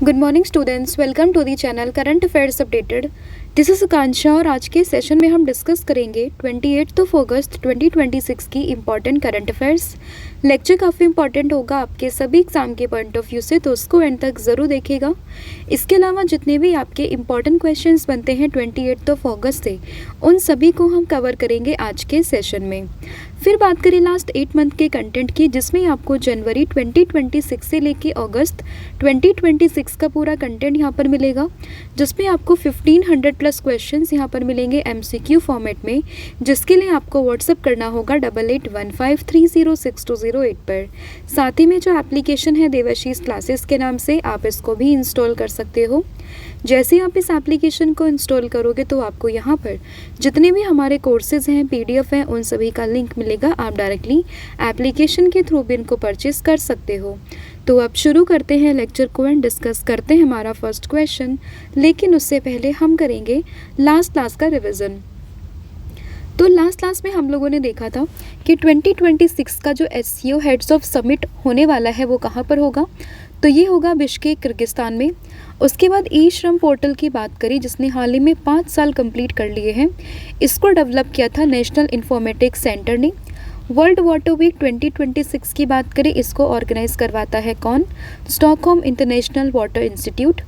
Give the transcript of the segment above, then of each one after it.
Good morning students, welcome to the channel current affairs updated. This is Akanksha और आज के session में हम डिस्कस करेंगे 28 अगस्त 2026 की इम्पॉर्टेंट करंट अफेयर्स। लेक्चर काफ़ी इंपॉर्टेंट होगा आपके सभी एग्जाम के पॉइंट ऑफ व्यू से, तो उसको एंड तक ज़रूर देखिएगा। इसके अलावा जितने भी आपके इम्पॉर्टेंट क्वेश्चंस बनते हैं 28 अगस्त से, उन सभी को हम कवर करेंगे आज के सेशन में। फिर बात करें लास्ट 8 मंथ के कंटेंट की, जिसमें आपको जनवरी 2026 से लेके अगस्त 2026 का पूरा कंटेंट यहाँ पर मिलेगा, जिसमें आपको 1500 प्लस क्वेश्चंस यहाँ पर मिलेंगे MCQ फॉर्मेट में, जिसके लिए आपको व्हाट्सअप करना होगा 8815306208 पर। साथ ही में जो एप्लीकेशन है देवाशीष क्लासेस के नाम से, आप इसको भी इंस्टॉल कर सकते हो। जैसे आप इस एप्लीकेशन को इंस्टॉल करोगे तो आपको यहाँ पर जितने भी हमारे कोर्सेज हैं, PDF हैं, उन सभी का लिंक मिलेगा। आप डायरेक्टली एप्लीकेशन के थ्रू भी इनको परचेस कर सकते हो। तो अब शुरू करते हैं लेक्चर को एंड डिस्कस करते हैं हमारा फर्स्ट क्वेश्चन। लेकिन उससे पहले हम करेंगे लास्ट क्लास का रिविज़न। तो लास्ट क्लास में हम लोगों ने देखा था कि 2026 का जो SCO हेड्स ऑफ समिट होने वाला है वो कहाँ पर होगा, तो ये होगा बिश्केक, किर्गिस्तान में। उसके बाद ई-श्रम पोर्टल की बात करी, जिसने हाल ही में 5 साल कंप्लीट कर लिए हैं। इसको डेवलप किया था नेशनल इंफॉर्मेटिक्स सेंटर ने। वर्ल्ड वाटर वीक 2026 की बात करें, इसको ऑर्गेनाइज करवाता है कौन? Stockholm international water institute.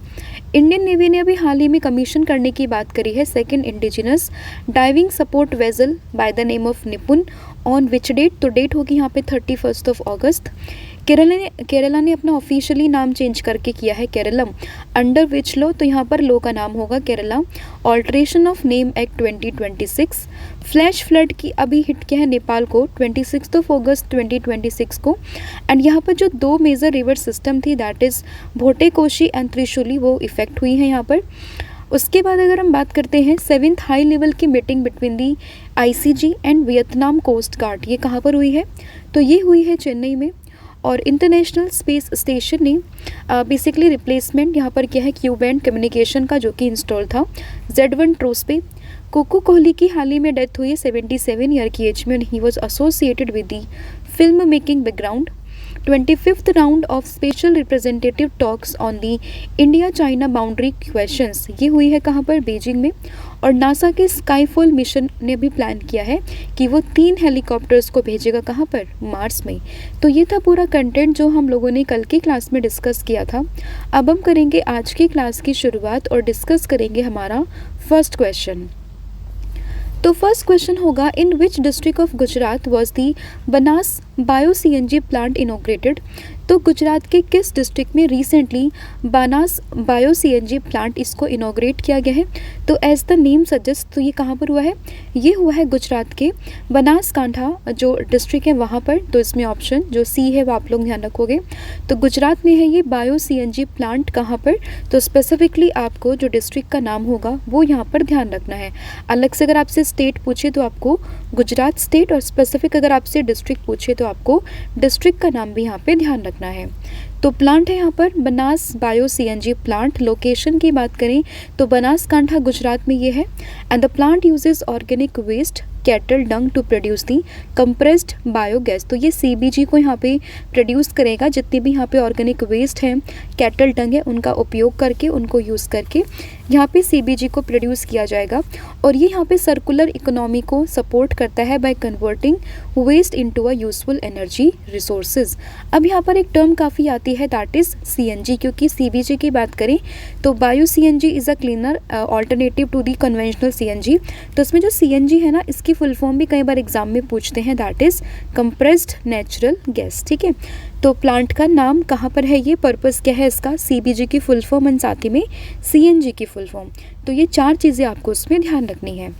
Indian navy ने अभी हाल ही में कमीशन करने की बात करी है second indigenous diving support vessel by the name of Nipun. On which date? तो डेट होगी यहाँ पे 31 अगस्त। केरला ने अपना ऑफिशियली नाम चेंज करके किया है केरलम। Under which law? तो यहाँ पर लॉ का नाम होगा Kerala alteration of name act 2026। Flash flood की अभी हिट किया है नेपाल को 26 अगस्त 2026 को। एंड यहाँ पर जो 2 मेजर रिवर सिस्टम थी, that is Bhote Koshi and Trishuli, वो इफेक्ट हुई है यहाँ पर। उसके बाद अगर हम बात करते हैं 7th हाई लेवल की meeting between the ICG and Vietnam coast guard, ये कहाँ पर हुई है? तो ये हुई है चेन्नई में। और इंटरनेशनल स्पेस स्टेशन ने बेसिकली रिप्लेसमेंट यहाँ पर किया है क्यू बैंड कम्युनिकेशन का, जो कि इंस्टॉल था Z1 ट्रूस पे। कोको कोहली की हाल ही में डेथ हुई 77 ईयर की एज में, and he was associated with the film making background. 25th round of special representative talks on the India China boundary questions, ये हुई है कहाँ पर? बीजिंग में। और नासा के स्काईफॉल मिशन ने भी प्लान किया है कि वो 3 हेलीकॉप्टर्स को भेजेगा कहाँ पर? मार्स में। तो ये था पूरा कंटेंट जो हम लोगों ने कल की क्लास में डिस्कस किया था। अब हम करेंगे आज की क्लास की शुरुआत और डिस्कस करेंगे हमारा फर्स्ट क्वेश्चन। तो फर्स्ट क्वेश्चन होगा, in which district of Gujarat was the Banas bio CNG plant inaugurated? तो गुजरात के किस डिस्ट्रिक्ट में recently Banas bio CNG plant इसको इनोग्रेट किया गया है? तो एज द नेम सजेस्ट, तो ये कहाँ पर हुआ है? ये हुआ है गुजरात के बनासकांठा जो डिस्ट्रिक्ट है वहाँ पर। तो इसमें ऑप्शन जो C है वो आप लोग ध्यान रखोगे। तो गुजरात में है ये बायो CNG प्लांट कहाँ पर? तो स्पेसिफिकली आपको जो डिस्ट्रिक्ट का नाम होगा वो यहाँ पर ध्यान रखना है। अलग से अगर आपसे स्टेट पूछे तो आपको गुजरात स्टेट, और स्पेसिफिक अगर आपसे डिस्ट्रिक्ट पूछे तो आपको डिस्ट्रिक्ट का नाम भी यहाँ पे ध्यान रखना है। तो प्लांट है यहाँ पर Banas bio CNG plant. Location की बात करें तो बनासकांठा गुजरात में ये है। And the plant uses organic waste cattle dung to produce the compressed biogas. तो ये CBG को यहाँ पे प्रोड्यूस करेगा। जितने भी यहाँ पे ऑर्गेनिक वेस्ट हैं, कैटल डंग है, उनका उपयोग करके, उनको यूज़ करके यहाँ पे CBG को प्रोड्यूस किया जाएगा। और ये यहाँ पे सर्कुलर इकोनॉमी को सपोर्ट करता है by converting waste into a useful energy resources. अब यहाँ पर एक टर्म काफ़ी आती है, दैट इज़ CNG, क्योंकि CBG की बात करें तो बायो CNG is a cleaner alternative to the conventional CNG। तो इसमें जो CNG है ना, इसकी फुल फॉर्म भी कई बार एग्जाम में पूछते हैं, that is compressed natural gas. ठीक है, तो प्लांट का नाम कहाँ पर है, ये पर्पस क्या है इसका? CBG की फुल फॉर्म एंड साथ ही में CNG की फुल फॉर्म। तो ये 4 चीज़ें आपको उसमें ध्यान रखनी है।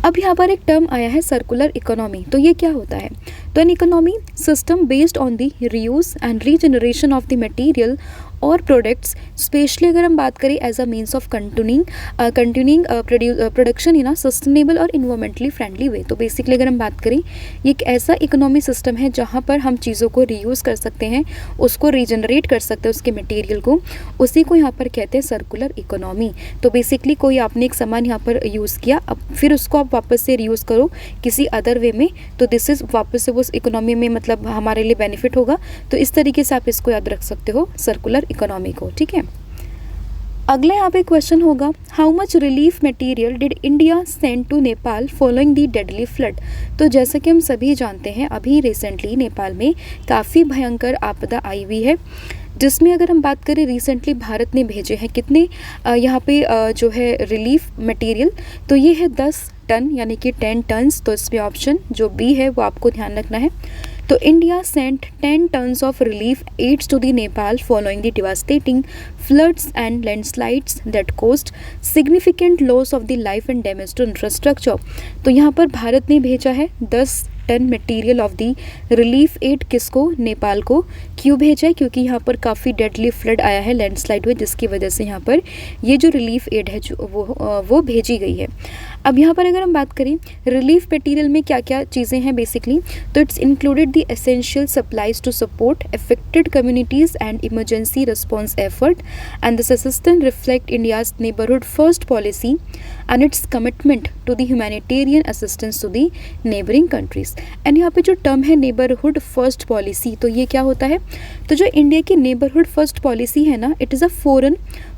अब यहाँ पर एक टर्म आया है सर्कुलर इकोनॉमी। तो ये क्या होता है? तो an economy system based on the reuse and regeneration of the material और प्रोडक्ट्स, स्पेशली अगर हम बात करें as a means of continuing production in a sustainable और इन्वायरमेंटली फ्रेंडली वे। तो बेसिकली अगर हम बात करें, ये एक ऐसा इकोनॉमी सिस्टम है जहाँ पर हम चीज़ों को रीयूज़ कर सकते हैं, उसको रीजनरेट कर सकते हैं, उसके मटेरियल को, उसी को यहाँ पर कहते हैं सर्कुलर इकोनॉमी। तो बेसिकली कोई आपने एक सामान यहाँ पर यूज़ किया, अब फिर उसको आप वापस से रीयूज़ करो किसी अदर वे में, तो दिस इज़ वापस से वो इकोनॉमी में मतलब हमारे लिए बेनिफिट होगा। तो इस तरीके से आप इसको याद रख सकते हो, सर्कुलर इकोनॉमी को, ठीक है। अगला यहाँ पे क्वेश्चन होगा, how much relief material did India send to Nepal following the deadly flood. तो जैसा कि हम सभी जानते हैं, अभी रिसेंटली नेपाल में काफ़ी भयंकर आपदा आई हुई है, जिसमें अगर हम बात करें रिसेंटली भारत ने भेजे हैं कितने यहाँ पे जो है रिलीफ मटेरियल, तो ये है 10 टन यानी कि 10 टन्स। तो इसमें ऑप्शन जो बी है वो आपको ध्यान रखना है। तो India Saint 10 tons of relief aids to the Nepal following the devastating floods and landslides that caused significant loss of the life and damage to infrastructure। तो यहाँ पर भारत ने भेजा है 10 ton material of the relief aid, किसको, नेपाल को। क्यों भेजा है, क्योंकि यहाँ पर काफ़ी डेडली फ्लड आया है, लैंडस्लाइड हुई, जिसकी वजह से यहाँ पर ये जो रिलीफ एड है जो वो भेजी गई है। अब यहाँ पर अगर हम बात करें रिलीफ मटेरियल में क्या क्या चीज़ें हैं बेसिकली, तो it's included the essential supplies to support affected communities and emergency response effort, and this assistance reflect India's neighbourhood first policy and its commitment to the humanitarian assistance to the neighbouring countries. एंड यहाँ पे जो term है neighbourhood first policy, तो ये क्या होता है, तो जो इंडिया की नेबरहुड फर्स्ट पॉलिसी है ना, it is a foreign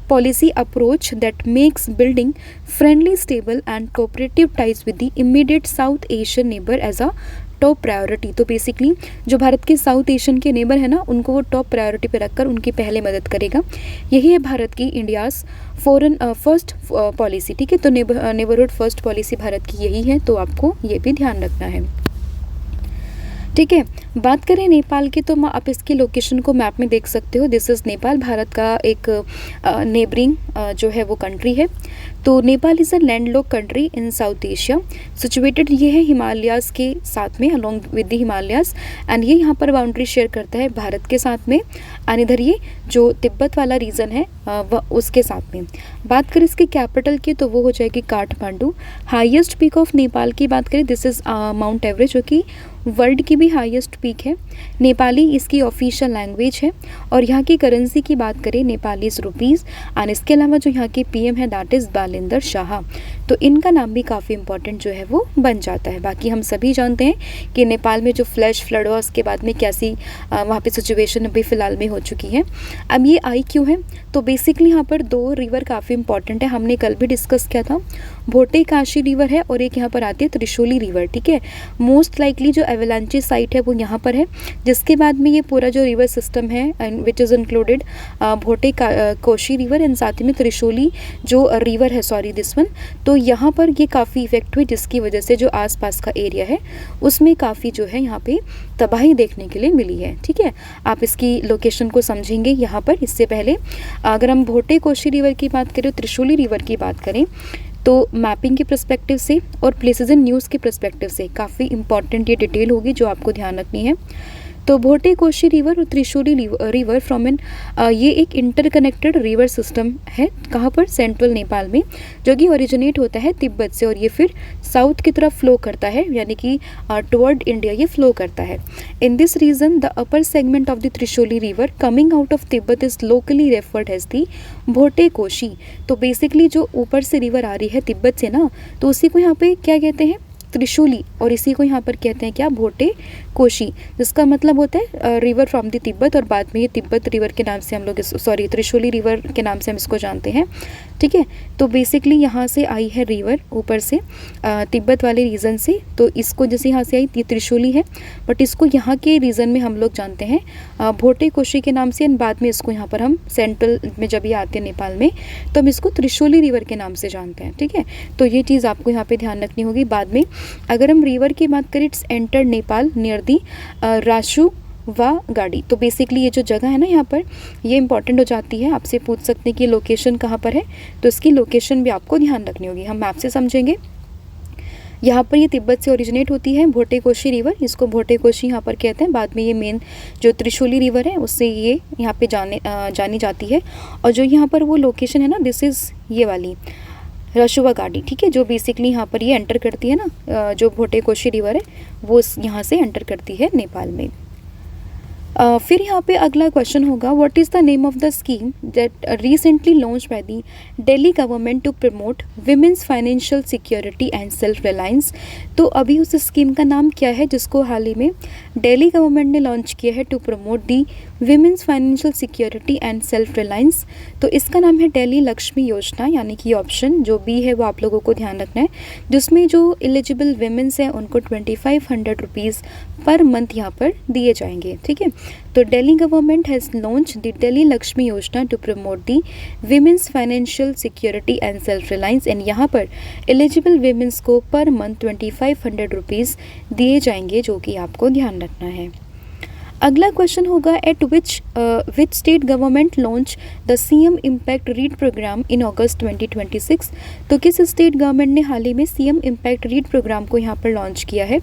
policy approach that makes building friendly, stable and cooperative ties with the immediate South Asian neighbor as a top priority. तो बेसिकली जो भारत के साउथ एशियन के neighbour है ना, उनको वो टॉप प्रायोरिटी पे रखकर उनकी पहले मदद करेगा। यही है भारत की इंडियाज़ फॉरेन फर्स्ट पॉलिसी, ठीक है। तो नेबरहुड फर्स्ट पॉलिसी भारत की यही है, तो आपको ये भी ध्यान रखना है, ठीक है। बात करें नेपाल की, तो आप इसकी लोकेशन को मैप में देख सकते हो। दिस इज़ नेपाल, भारत का एक नेबरिंग जो है वो कंट्री है। तो Nepal is a landlocked country in South Asia, situated ये है हिमालयाज़ के साथ में, along with the Himalayas, and ये यहाँ पर बाउंड्री शेयर करता है भारत के साथ में, एंड इधर ये जो तिब्बत वाला रीजन है वह उसके साथ में। बात करें इसकी कैपिटल की, तो वो हो जाएगी Kathmandu. Highest peak of Nepal की बात करें, दिस इज़ माउंट एवरेस्ट, जो कि वर्ल्ड की भी हाईएस्ट पीक है। नेपाली इसकी ऑफिशियल लैंग्वेज है, और यहाँ की करेंसी की बात करें नेपालीज रुपीज़, एंड इसके अलावा जो यहाँ के पीएम है दैट इज़ बालेंद्र शाह। तो इनका नाम भी काफ़ी इंपॉर्टेंट जो है वो बन जाता है। बाकी हम सभी जानते हैं कि नेपाल में जो फ्लैश फ्लड हुआ उसके बाद में कैसी वहाँ पे सिचुएशन अभी फ़िलहाल में हो चुकी है। अब ये आई क्यों है, तो बेसिकली यहाँ पर 2 रिवर काफ़ी इंपॉर्टेंट है, हमने कल भी डिस्कस किया था। भोटे काशी रिवर है और एक यहाँ पर आती है त्रिशूली रिवर, ठीक है। मोस्ट लाइकली जो एवलांची साइट है वो यहाँ पर है, जिसके बाद में ये पूरा जो रिवर सिस्टम है and which is included Bhote Koshi river and साथ ही में त्रिशूली जो रिवर है, सॉरी दिस वन। तो यहाँ पर ये काफ़ी इफेक्ट हुई, जिसकी वजह से जो आसपास का एरिया है उसमें काफ़ी जो है यहाँ पे तबाही देखने के लिए मिली है, ठीक है। आप इसकी लोकेशन को समझेंगे यहाँ पर। इससे पहले अगर हम भोटे कोशी रिवर की बात करें, त्रिशूली रिवर की बात करें, तो मैपिंग के पर्सपेक्टिव से और प्लेसेस इन न्यूज़ के पर्सपेक्टिव से काफ़ी इंपॉर्टेंट ये डिटेल होगी जो आपको ध्यान रखनी है। तो भोटे कोशी रिवर और त्रिशूली रिवर फ्रॉम एन ये एक इंटरकनेक्टेड रिवर सिस्टम है, कहाँ पर, सेंट्रल नेपाल में, जो कि ओरिजिनेट होता है तिब्बत से, और ये फिर साउथ की तरफ फ्लो करता है, यानी कि टुवर्ड इंडिया ये फ्लो करता है। In this region the upper segment of the Trishuli river coming out of Tibet is locally referred as the Bhote Koshi. तो बेसिकली जो ऊपर से रिवर आ रही है तिब्बत से ना, तो उसी को यहाँ पे क्या कहते हैं, त्रिशूली, और इसी को यहाँ पर कहते हैं क्या, भोटे कोशी, जिसका मतलब होता है रिवर फ्रॉम द तिब्बत, और बाद में ये तिब्बत रिवर के नाम से हम लोग त्रिशूली रिवर के नाम से हम इसको जानते हैं, ठीक है। तो बेसिकली यहाँ से आई है रिवर ऊपर से तिब्बत वाले रीजन से, तो इसको जैसे यहाँ से आई ये त्रिशूली है, बट इसको यहाँ के रीजन में हम लोग जानते हैं भोटे कोशी के नाम से, एंड बाद में इसको यहाँ पर हम सेंट्रल में जब ये आते हैं नेपाल में, तो हम इसको त्रिशूली रिवर के नाम से जानते हैं, ठीक है। तो ये चीज़ आपको यहाँ पे ध्यान रखनी होगी। बाद में अगर हम रिवर की बात करें, it's enter Nepal near the Rashu वा गाड़ी। तो बेसिकली ये जो जगह है ना यहाँ पर, ये इंपॉर्टेंट हो जाती है, आपसे पूछ सकते हैं कि लोकेशन कहाँ पर है, तो इसकी लोकेशन भी आपको ध्यान रखनी होगी। हम मैप से समझेंगे। यहाँ पर ये तिब्बत से ओरिजिनेट होती है भोटे कोशी रिवर, इसको भोटे कोशी यहाँ पर कहते हैं। बाद में ये मेन जो त्रिशूली रिवर है उससे ये यहाँ पे जानी जाती है, और जो यहाँ पर वो लोकेशन है ना, दिस इज़ ये वाली रशुवा गाड़ी, ठीक है, जो बेसिकली यहाँ पर ये एंटर करती है ना, जो भोटे कोशी रिवर है वो यहाँ से एंटर करती है नेपाल में। फिर यहाँ पे अगला क्वेश्चन होगा, what is the name of the scheme that recently launch by the Delhi government to promote women's financial security and self reliance. तो अभी उस स्कीम का नाम क्या है जिसको हाल ही में दिल्ली गवर्नमेंट ने लॉन्च किया है to promote the women's financial security and self reliance. तो इसका नाम है दिल्ली लक्ष्मी योजना, यानी कि ऑप्शन जो बी है वो आप लोगों को ध्यान रखना है, जिसमें जो एलिजिबल विमेंस हैं उनको 2500 रुपीज़ पर मंथ यहाँ पर दिए जाएंगे। ठीक है, तो Delhi government has launch the Delhi Lakshmi Yojana to promote the women's financial security and self reliance, and यहाँ पर एलिजिबल विमेंस को पर मंथ 2500 रुपीज़ दिए जाएंगे, जो कि आपको ध्यान रखना है। अगला क्वेश्चन होगा, at which state government launch the CM impact read programme in August 2026। तो किस स्टेट गवर्नमेंट ने हाल ही में सीएम इम्पैक्ट रीड प्रोग्राम को यहाँ पर लॉन्च किया है।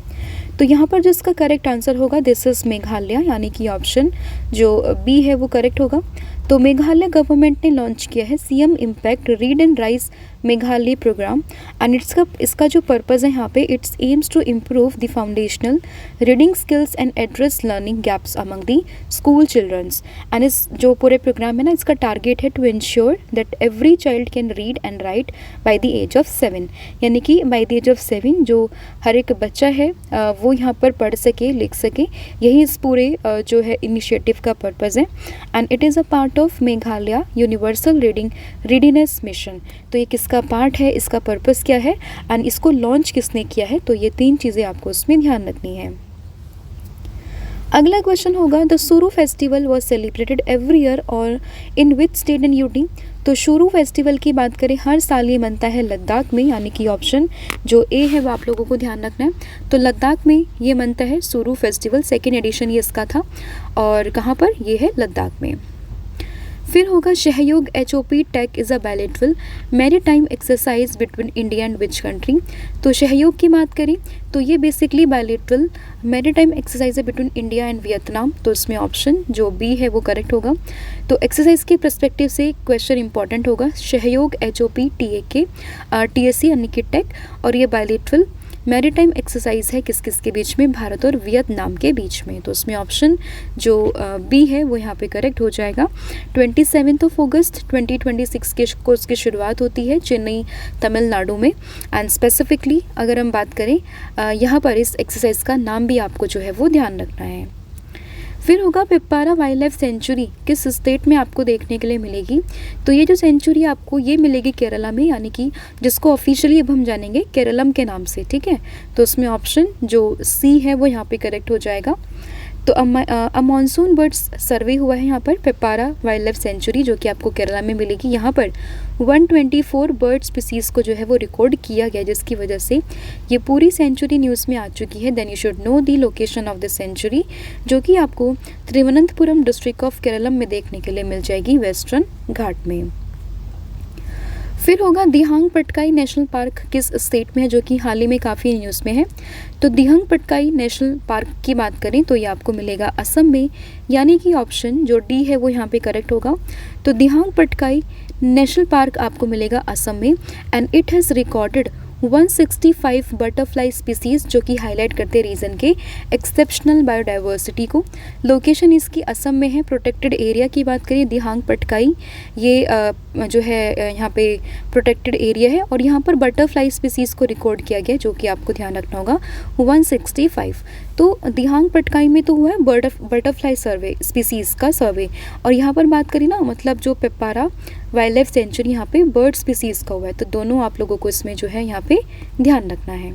तो यहाँ पर जिसका करेक्ट आंसर होगा दिस इज़ मेघालय, यानी कि ऑप्शन जो बी है वो करेक्ट होगा। तो मेघालय गवर्नमेंट ने लॉन्च किया है CM impact read and rise Meghalaya programme, and इसका जो पर्पज़ है यहाँ पे, it's aims to improve the foundational reading skills and address learning gaps among the school childrens. And इस जो पूरे प्रोग्राम है ना, इसका टारगेट है to ensure that every child can read and write by the age of 7, यानी कि bye the age of 7 जो हर एक बच्चा है वो यहाँ पर पढ़ सके, लिख सके, यही इस पूरे जो है इनिशिएटिव का पर्पज़ है। And it is a part of Meghalaya universal reading readiness mission. तो ये किसका पार्ट है, इसका पर्पज़ क्या है, एंड इसको लॉन्च किसने किया है, तो ये 3 चीज़ें आपको उसमें ध्यान रखनी है। अगला क्वेश्चन होगा, द शुरू festival was celebrated every year और इन विच स्टेट एंड यूटी। तो शुरू फेस्टिवल की बात करें, हर साल ये बनता है लद्दाख में, यानी कि ऑप्शन जो ए है वो आप लोगों को ध्यान रखना है। तो लद्दाख में ये बनता है शुरू फेस्टिवल, 2nd एडिशन ये इसका था, और कहाँ पर, ये है लद्दाख में। फिर होगा, Sahyog HOP tac is a bilateral maritime exercise between India and which country. तो सहयोग की बात करें तो ये बेसिकली बायलैटरल मैरीटाइम एक्सरसाइज है बिटवीन इंडिया एंड वियतनाम। तो इसमें ऑप्शन जो बी है वो करेक्ट होगा। तो एक्सरसाइज के पर्सपेक्टिव से क्वेश्चन इंपॉर्टेंट होगा, सहयोग HOP TSC यानी कि टेक, और ये बायलैटरल मैरीटाइम एक्सरसाइज है किस किस के बीच में, भारत और वियतनाम के बीच में। तो उसमें ऑप्शन जो बी है वो यहाँ पे करेक्ट हो जाएगा। 27 अगस्त 2026 के कोर्स की शुरुआत होती है चेन्नई तमिलनाडु में, एंड स्पेसिफिकली अगर हम बात करें यहाँ पर इस एक्सरसाइज का नाम भी आपको जो है वो ध्यान रखना है। फिर होगा, पिप्पारा वाइल्ड लाइफ सेंचुरी किस स्टेट में आपको देखने के लिए मिलेगी। तो ये जो सेंचुरी आपको ये मिलेगी केरला में, यानी कि जिसको ऑफिशियली अब हम जानेंगे केरलम के नाम से। ठीक है, तो उसमें ऑप्शन जो सी है वो यहाँ पे करेक्ट हो जाएगा। तो अब मानसून बर्ड्स सर्वे हुआ है यहाँ पर पिप्पारा वाइल्ड लाइफ सेंचुरी, जो कि आपको केरला में मिलेगी। यहाँ पर 124 बर्ड स्पीसीज़ को जो है वो रिकॉर्ड किया गया, जिसकी वजह से ये पूरी सेंचुरी न्यूज़ में आ चुकी है। Then you should know the location of the century, जो कि आपको तिरुवनंतपुरम डिस्ट्रिक्ट ऑफ केरलम में देखने के लिए मिल जाएगी, वेस्टर्न घाट में। फिर होगा, दिहांग पटकाई नेशनल पार्क किस स्टेट में है, जो कि हाल ही में काफ़ी न्यूज़ में है। तो दिहांग पटकाई नेशनल पार्क की बात करें तो ये आपको मिलेगा असम में, यानी कि ऑप्शन जो डी है वो यहाँ पे करेक्ट होगा। तो दिहांग पटकाई नेशनल पार्क आपको मिलेगा असम में, and it has recorded 165 butterfly species, जो कि हाईलाइट करते हैं रीजन के एक्सेप्शनल बायोडाइवर्सिटी को। लोकेशन इसकी असम में है। प्रोटेक्टेड एरिया की बात करें, दिहांग पटकाई ये जो है यहाँ पे प्रोटेक्टेड एरिया है, और यहाँ पर बटरफ्लाई स्पीसीज़ को रिकॉर्ड किया गया, जो कि आपको ध्यान रखना होगा 165। तो दिहांग पटकाई में तो हुआ है बटरफ्लाई सर्वे, स्पीसीज़ का सर्वे, और यहाँ पर बात करें ना, मतलब जो पिप्पारा वाइल्ड लाइफ सेंचुरी यहाँ पे बर्ड स्पीसीज़ का हुआ है। तो दोनों आप लोगों को इसमें जो है यहाँ पे ध्यान रखना है।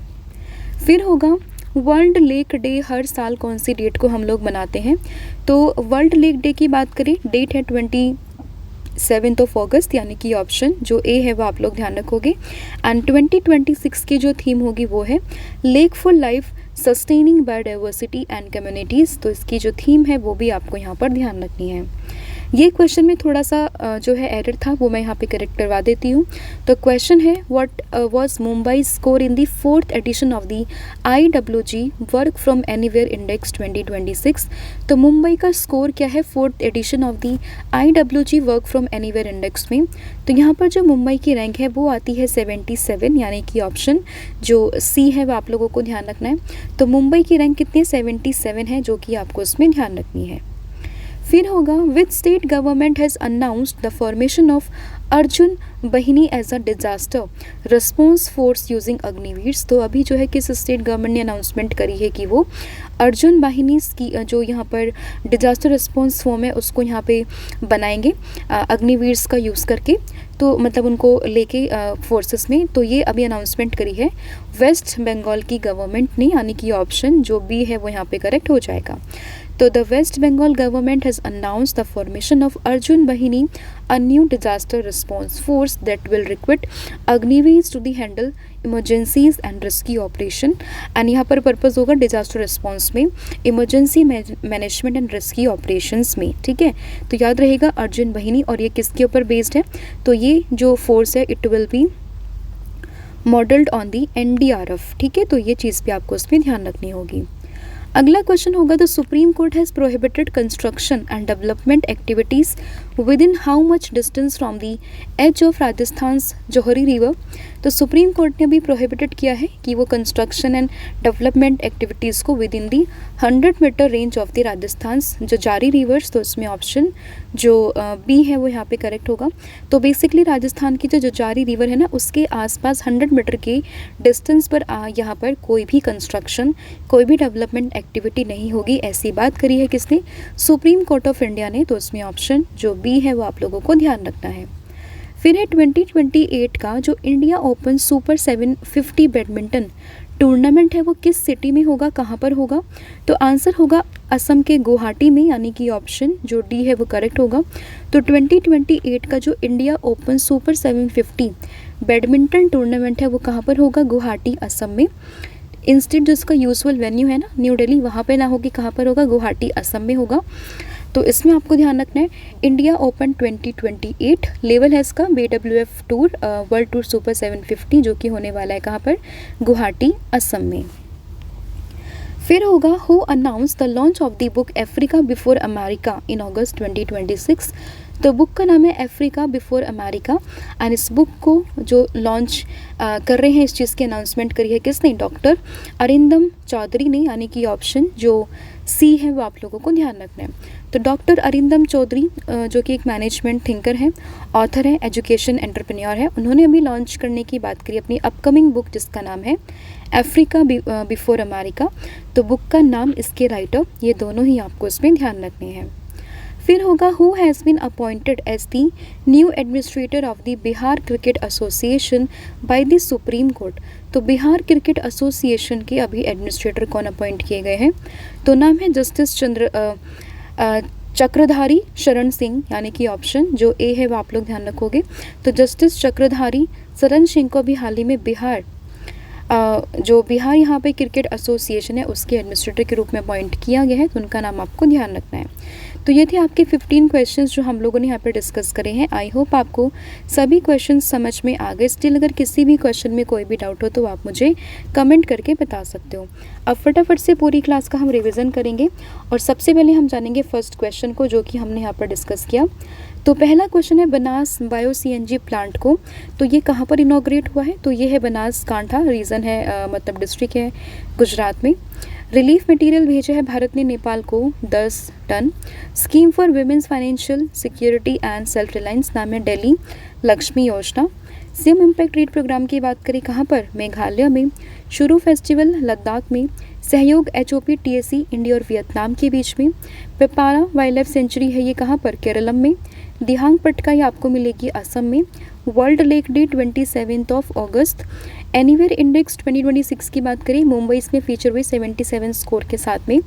फिर होगा, वर्ल्ड लेक डे हर साल कौन सी डेट को हम लोग मनाते हैं। तो वर्ल्ड लेक डे की बात करें, डेट है 27 अगस्त, यानी कि ऑप्शन जो ए है वो आप लोग ध्यान रखोगे। एंड 2026 की जो थीम होगी वो है lake for life sustaining biodiversity and communities. तो इसकी जो थीम है वो भी आपको यहाँ पर ध्यान रखनी है। ये क्वेश्चन में थोड़ा सा जो है एरर था, वो मैं यहाँ पे करेक्ट करवा देती हूँ। तो क्वेश्चन है, what was Mumbai score in the 4th edition of the IWG work from anywhere index 2026। तो मुंबई का स्कोर क्या है 4th edition of the IWG work from anywhere index में। तो यहाँ पर जो मुंबई की रैंक है वो आती है 77, यानी कि ऑप्शन जो सी है वो आप लोगों को ध्यान रखना है। तो मुंबई की रैंक कितनी 77 है, जो कि आपको इसमें ध्यान रखनी है। फिर होगा which state government has announced the formation of Arjun Bahini as a disaster response force using Agniveers. तो अभी जो है किस स्टेट गवर्नमेंट ने अनाउंसमेंट करी है कि वो अर्जुन बाहिनी की जो यहाँ पर डिजास्टर रिस्पॉन्स फॉर्म है उसको यहाँ पे बनाएंगे अग्निवीर्स का यूज़ करके, तो मतलब उनको लेके फोर्सेस में। तो ये अभी अनाउंसमेंट करी है वेस्ट बंगाल की गवर्नमेंट ने, यानी कि ऑप्शन जो बी है वो यहाँ पे करेक्ट हो जाएगा। तो the West Bengal government has announced the formation of Arjun Bahini, a new disaster response force that will recruit Agniveers to the handle emergencies and rescue operation. And यहाँ पर पर्पज़ होगा डिजास्टर रिस्पॉन्स में, emergency management and rescue operations में, ठीक है। तो याद रहेगा अर्जुन बहिनी, और ये किसके ऊपर बेस्ड है, तो ये जो फोर्स है it will be modelled on the NDRF, ठीक है। तो ये चीज़ भी आपको उसमें ध्यान रखनी होगी। अगला क्वेश्चन होगा the supreme court has prohibited construction and development activities within how much distance from the edge of Rajasthan's Johari river. तो सुप्रीम कोर्ट ने भी प्रोहिबिटेड किया है कि वो कंस्ट्रक्शन एंड डेवलपमेंट एक्टिविटीज़ को within the 100 metre range of the Rajasthan's Jojari reverse. तो इसमें ऑप्शन जो बी है वो यहाँ पे करेक्ट होगा। तो बेसिकली राजस्थान की जो जारी रिवर है ना उसके आसपास 100 मीटर के डिस्टेंस पर यहाँ पर कोई भी कंस्ट्रक्शन, कोई भी डेवलपमेंट एक्टिविटी नहीं होगी, ऐसी बात करी है किसने, सुप्रीम कोर्ट ऑफ इंडिया ने। तो इसमें ऑप्शन जो बी है वो आप लोगों को ध्यान रखना है। फिर है 2028 का जो India open super 750 badminton tournament है वो किस सिटी में होगा, कहाँ पर होगा, तो आंसर होगा असम के गुवाहाटी में, यानी कि ऑप्शन जो डी है वो करेक्ट होगा। तो 2028 का जो India open super 750 badminton tournament है वो कहाँ पर होगा, गुवाहाटी असम में। इंस्टेड जो इसका यूजुअल वेन्यू है ना न्यू दिल्ली, वहाँ पे ना होगी, कहाँ पर होगा, गुवाहाटी असम में होगा। तो इसमें आपको ध्यान रखना है इंडिया ओपन 2028 लेवल है इसका BWF tour world tour super 750 जो कि होने वाला है कहाँ पर, गुवाहाटी असम में। फिर होगा who announce the launch of the book Africa before America in August 2026। तो बुक का नाम है अफ्रीका बिफोर अमेरिका, एंड इस बुक को जो लॉन्च कर रहे हैं, इस चीज़ की अनाउंसमेंट करी है किसने, डॉक्टर अरिंदम चौधरी ने, यानी कि ऑप्शन जो सी है वो आप लोगों को ध्यान रखना है। तो डॉक्टर अरिंदम चौधरी जो कि एक मैनेजमेंट थिंकर है, ऑथर है, एजुकेशन एंटरप्रेन्योर है, उन्होंने अभी लॉन्च करने की बात करी अपनी अपकमिंग बुक जिसका नाम है अफ्रीका बिफोर अमेरिका। तो बुक का नाम, इसके राइटर, ये दोनों ही आपको इसमें ध्यान रखने हैं। फिर होगा who has been appointed as the new administrator of the Bihar cricket association by the supreme court. तो बिहार क्रिकेट एसोसिएशन के अभी एडमिनिस्ट्रेटर कौन अपॉइंट किए गए हैं, तो नाम है जस्टिस चक्रधारी शरण सिंह, यानी कि ऑप्शन जो ए है वो आप लोग ध्यान रखोगे। तो जस्टिस चक्रधारी शरण सिंह को भी हाल ही में बिहार जो बिहार यहाँ पे क्रिकेट एसोसिएशन है उसके एडमिनिस्ट्रेटर के रूप में अपॉइंट किया गया है, तो उनका नाम आपको ध्यान रखना है। तो ये थे आपके 15 क्वेश्चंस जो हम लोगों ने यहाँ पे डिस्कस करे हैं। आई होप आपको सभी क्वेश्चंस समझ में आ गए। स्टिल अगर किसी भी क्वेश्चन में कोई भी डाउट हो तो आप मुझे कमेंट करके बता सकते हो। अब फटाफट से पूरी क्लास का हम रिविज़न करेंगे और सबसे पहले हम जानेंगे फर्स्ट क्वेश्चन को जो कि हमने यहाँ पर डिस्कस किया। तो पहला क्वेश्चन है बनास बायो CNG प्लांट को तो ये कहाँ पर इनॉग्रेट हुआ है, तो ये है बनासकांठा, रीजन है मतलब डिस्ट्रिक्ट है गुजरात में। रिलीफ मटेरियल भेजा है भारत ने नेपाल को 10 ton. Scheme for women's financial security and self reliance, नाम है दिल्ली लक्ष्मी योजना। सीएम इम्पैक्ट रेट प्रोग्राम की बात करें कहाँ पर, मेघालय में। शुरू फेस्टिवल लद्दाख में। सहयोग HOP TSC इंडिया और वियतनाम के बीच में। पेपारा वाइल्ड लाइफ सेंचुरी है ये कहाँ पर, केरलम में। दिहांग पटका ये आपको मिलेगी असम में। वर्ल्ड लेक डे 27 अगस्त। एनीवेयर इंडेक्स 2026 की बात करें मुंबई इसमें फीचर हुई 77 स्कोर के साथ में।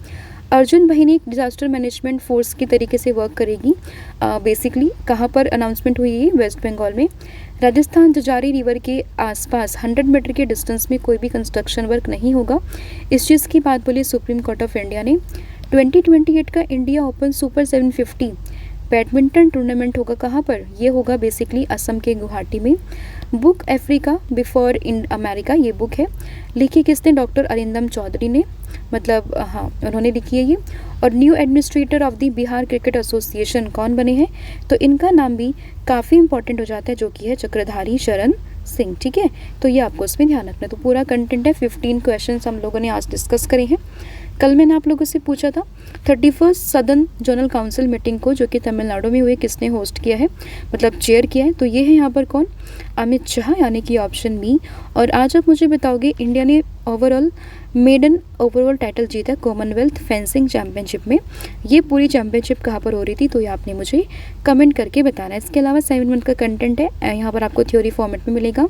अर्जुन बहिनी एक डिजास्टर मैनेजमेंट फोर्स की तरीके से वर्क करेगी। बेसिकली कहाँ पर अनाउंसमेंट हुई है, वेस्ट बंगाल में। राजस्थान जजारी रिवर के आसपास 100 मीटर के डिस्टेंस में कोई भी कंस्ट्रक्शन वर्क नहीं होगा, इस चीज़ की बात बोली सुप्रीम कोर्ट ऑफ इंडिया ने। 2028 का India open super 750 badminton tournament होगा कहाँ पर, ये होगा बेसिकली असम के गुवाहाटी में। Book Africa before in America ये बुक है, लिखी किसने, डॉक्टर अरिंदम चौधरी ने, मतलब हाँ उन्होंने लिखी है ये। और new administrator of the Bihar cricket association कौन बने हैं, तो इनका नाम भी काफ़ी इंपॉर्टेंट हो जाता है जो कि है चक्रधारी शरण सिंह, ठीक है। तो ये आपको उसमें ध्यान रखना है। तो पूरा कंटेंट है 15 क्वेश्चन हम लोगों ने आज डिस्कस करे हैं। कल मैंने आप लोगों से पूछा था 31st southern zonal council meeting को जो कि तमिलनाडु में हुई किसने होस्ट किया है, मतलब चेयर किया है, तो ये है यहाँ पर कौन, अमित शाह, यानी कि ऑप्शन बी। और आज आप मुझे बताओगे इंडिया ने ओवरऑल मेडन ओवरऑल टाइटल जीता कॉमनवेल्थ फेंसिंग चैम्पियनशिप में, ये पूरी चैम्पियनशिप कहाँ पर हो रही थी, तो ये आपने मुझे कमेंट करके बताना है। इसके अलावा असाइनमेंट का कंटेंट है यहाँ पर आपको थ्योरी फॉर्मेट में मिलेगा,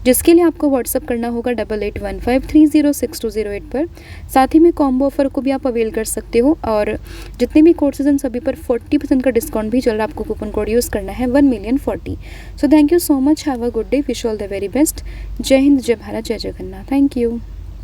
जिसके लिए आपको व्हाट्सअप करना होगा 8815306208 पर। साथ ही में कॉम्बो ऑफर को भी आप अवेल कर सकते हो, और जितने भी कोर्सेज हैं सभी पर 40% का डिस्काउंट भी चल रहा है, आपको कूपन कोड यूज़ करना है 1,000,040। So thank you so much, have a good day, wish all the very best. जय हिंद, जय भारत, जय जगन्नाथ, थैंक यू।